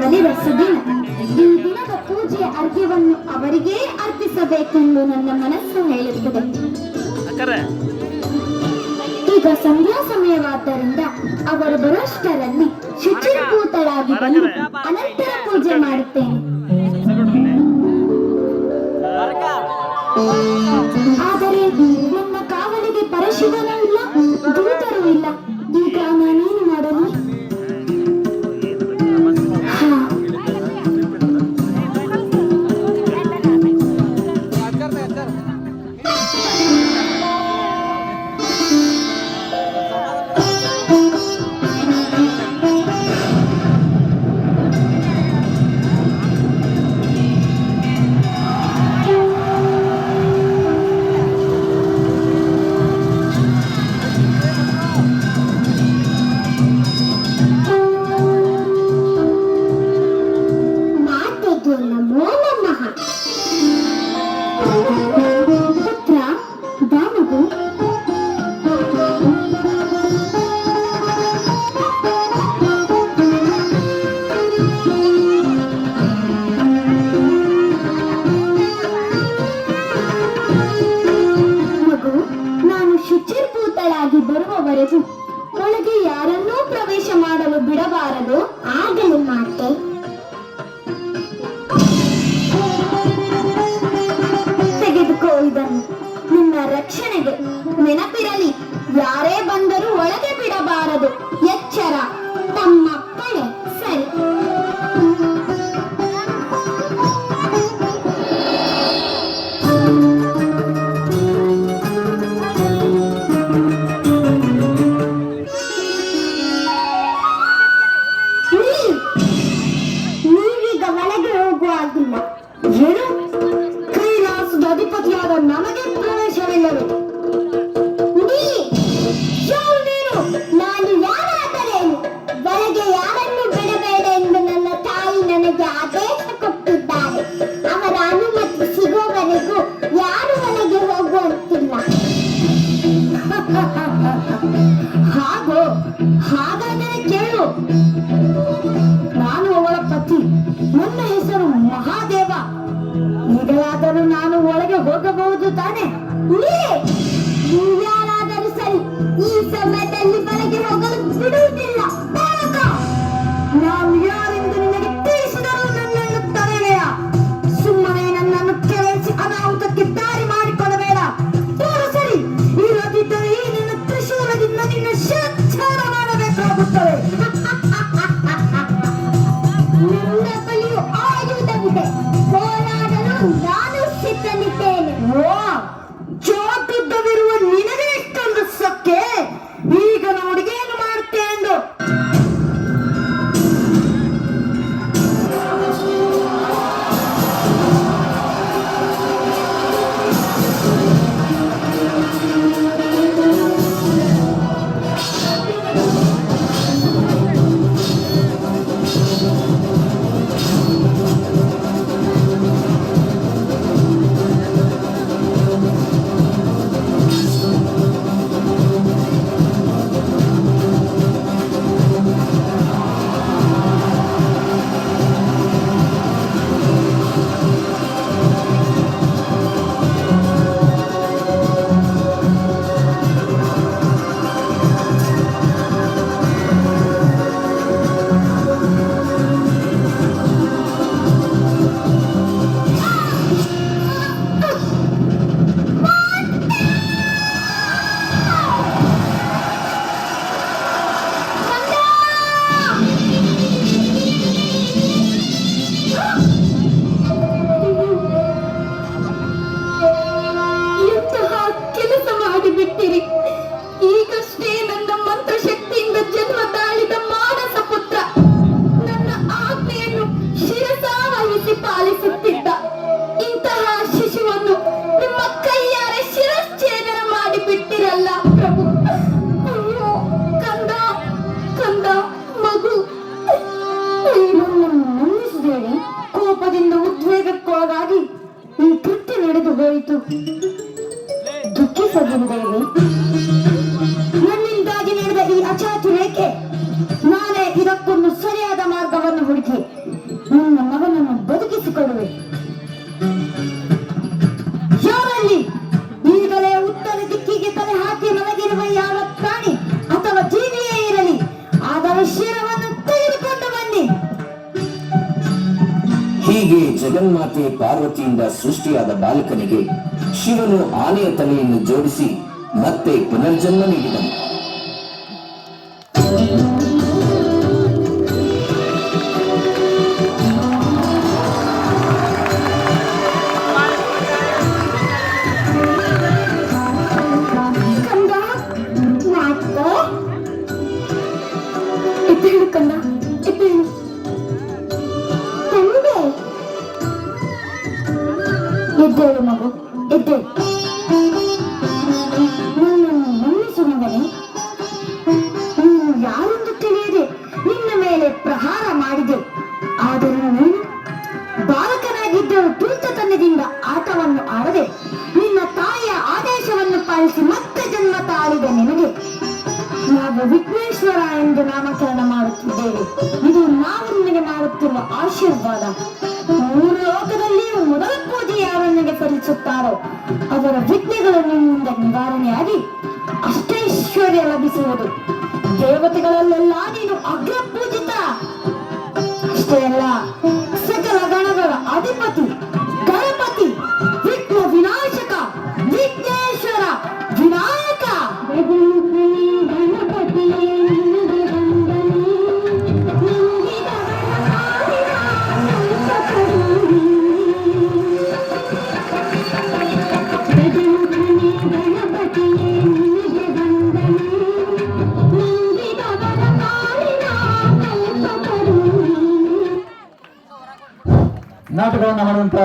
ಬಲಿದ ಸುದಿನ. ಈ ದಿನದ ಪೂಜೆಯ ಅರ್ಘ್ಯವನ್ನು ಅವರಿಗೇ ಅರ್ಪಿಸಬೇಕೆಂದು ನನ್ನ ಮನಸ್ಸು ಹೇಳುತ್ತದೆ. ಈಗ ಸಂಧ್ಯಾ ಸಮಯವಾದ್ದರಿಂದ ಅವರು ಬರುವಷ್ಟರಲ್ಲಿ ಶುಚಿರ್ಭೂತಳಾಗಿ ಬಂದು ಅನಂತರ ಪೂಜೆ ಮಾಡುತ್ತೇನೆ. ಆದರೆ ನನ್ನ ಕಾವಲಿಗೆ ಪರಶಿವನೂ ಇಲ್ಲ, ದೂತರೂ ಇಲ್ಲ. ಈಗ ನಾನೇನು ಮಾಡಲು? ಬರುವವರೆಗೂ ಒಳಗೆ ಯಾರನ್ನೂ ಪ್ರವೇಶ ಮಾಡಲು ಬಿಡಬಾರದು. ಆಗಲಿ ಮಾತೆ. ತೆಗೆದುಕೋ ಇದನ್ನು ನಿನ್ನ ರಕ್ಷಣೆಗೆ. ನೆನಪಿರಲಿ, ಯಾರೇ ಬಂದರೂ ಒಳಗೆ ಬಿಡಬಾರದು. ಎಚ್ಚರ. ತಮ್ಮ ಕಡೆ. ಸರಿ. ಏನು? ಕೈಲಾಸದ ಅಧಿಪತಿಯಾದ ನನಗೆ ಪ್ರವೇಶವಿಲ್ಲವೇ? ನಾನು ಯಾರಾದರೇನು? ಒಳಗೆ ಯಾರನ್ನು ಬಿಡಬೇಡ ಎಂದು ನನ್ನ ತಾಯಿ ನನಗೆ ಆದೇಶ ಕೊಟ್ಟಿದ್ದಾರೆ. ಅವರ ಅನುಮತಿ ಸಿಗುವವರೆಗೂ ಯಾರು ಒಳಗೆ ಹೋಗುವಂತಿಲ್ಲ. ಹಾಗೋ? ಹಾಗಾದರೆ ಕೇಳು. ನಾನು ಅವಳ ಪತಿ. ನನ್ನ ಹೆಸರು ಮಹಾದೇವ. ಈಗಲಾದರೂ ನಾನು ಒಳಗೆ ಹೋಗಬಹುದು ತಾನೆ? ಯಾರಾದರೂ ಸರಿ, ಈ ಸಮಯದಲ್ಲಿ ಒಳಗೆ ಹೋಗಲು ಬಿಡುವುದಿಲ್ಲ. ನಾವು ಯಾರೆಂದು ನಿನಗೆ ತಿಳಿಸಿದರೂ ನನ್ನನ್ನು ತಡೆಯಬೇಡ. ಸುಮ್ಮನೆ ನನ್ನನ್ನು ಕೆರಳಿಸಿ ಅನಾಹುತಕ್ಕೆ ದಾರಿ ಮಾಡಿಕೊಡಬೇಡ. ಸರಿ, ಇಲ್ಲದಿದ್ದರೆ ಈ ನಿನ್ನ ತ್ರಿಶೂಲದಿಂದ ನಿನ್ನ ಶಿರಚ್ಛೇದ ಮಾಡಬೇಕಾಗುತ್ತದೆ. ನನ್ನ ಬಳಿಯೂ ಆಯುಧವಿದೆ. ಹೋರಾಡಲು ನಾನು ಸಿದ್ಧನಿದ್ದೇನೆ. ಚೋಟುದ್ದವಿರುವ ನಿನಗೆ ಇಷ್ಟೊಂದು ಸೊಕ್ಕೆ. ಈಗ ನೋಡಿ ಏನು ಮಾಡುತ್ತೆ ಎಂದು. ಹೋಯಿತು. ದುಃಖಿಸದಿರುತ್ತೇವೆ. ನನ್ನಿಂದಾಗಿ ನಡೆದ ಈ ಅಚಾತುರ್ಯಕ್ಕೆ ನಾನೇ ಇದಕ್ಕೊಂದು ಸರಿಯಾದ ಮಾರ್ಗವನ್ನು ಹುಡುಕಿ ನಿನ್ನ ಮಗನನ್ನು ಬದುಕಿಸಿಕೊಡುವೆ. ಯಾರಲ್ಲಿ ಈಗಲೇ ಉತ್ತರ ದಿಕ್ಕಿಗೆ ತಲೆ ಹಾಕಿ ಮಲಗಿರುವ ಯಾವ ಪ್ರಾಣಿ ಅಥವಾ ಜೀವಿಯೇ ಇರಲಿ, ಅದರ ಶಿರವನ್ನು ತೆಗೆದುಕೊಂಡು ಬನ್ನಿ. ಹೀಗೆ ಜಗನ್ಮಾತೆ ಪಾರ್ವತಿಯಿಂದ ಸೃಷ್ಟಿಯಾದ ಬಾಲಕನಿಗೆ ಶಿವನು ಆನೆಯ ತಲೆಯನ್ನು ಜೋಡಿಸಿ ಮತ್ತೆ ಪುನರ್ಜನ್ಮ ನೀಡಿದನು. ಎದ್ದೇಳು ಮಗು, ಎದ್ದೇಳು. ನನ್ನನ್ನು ಮನ್ನಿಸು ಮಗನೇ. ನೀನು ಯಾರೆಂದು ತಿಳಿಯದೆ ನಿನ್ನ ಮೇಲೆ ಪ್ರಹಾರ ಮಾಡಿದೆ. ಆದರೂ ನೀನು ಬಾಲಕನಾಗಿದ್ದರೂ ಧೂರ್ತತನದಿಂದ ಆಟವನ್ನು ಆಡದೆ ನಿನ್ನ ತಾಯಿಯ ಆದೇಶವನ್ನು ಪಾಲಿಸಿ ಮತ್ತೆ ಜನ್ಮ ತಾಳಿದ ನಿನಗೆ ನಾವು ವಿಘ್ನೇಶ್ವರ ಎಂದು ನಾಮಕರಣ ಮಾಡುತ್ತಿದ್ದೇವೆ. ಇದು ನಾವು ನಿನಗೆ ಮಾಡುತ್ತಿರುವ ಆಶೀರ್ವಾದ. ಮೂರು ಲೋಕದಲ್ಲಿಯೂ ಮೊದಲ ಪೂಜೆ ಯಾರನ್ನಿಗೆ ಸಲ್ಲಿಸುತ್ತಾರೋ ಅವರ ವಿಘ್ನೆಗಳು ನಿಮ್ಮಿಂದ ನಿವಾರಣೆಯಾಗಿ ಅಷ್ಟೈಶ್ವರ್ಯ ಲಭಿಸುವುದು. ದೇವತೆಗಳಲ್ಲೆಲ್ಲ ನೀನು ಅಗ್ರ ಪೂಜಿತ. ಅಷ್ಟೇ ಅಲ್ಲ, ಸಕಲ ಗಣಗಳ ಅಧಿಪತಿ ಗಣಪತಿ, ವಿಘ್ನ ವಿನಾಶಕ, ವಿಘ್ನೇಶ್ವರ, ವಿನಾಯಕ. ನಾಟಕವನ್ನು ಮಾಡುವಂತ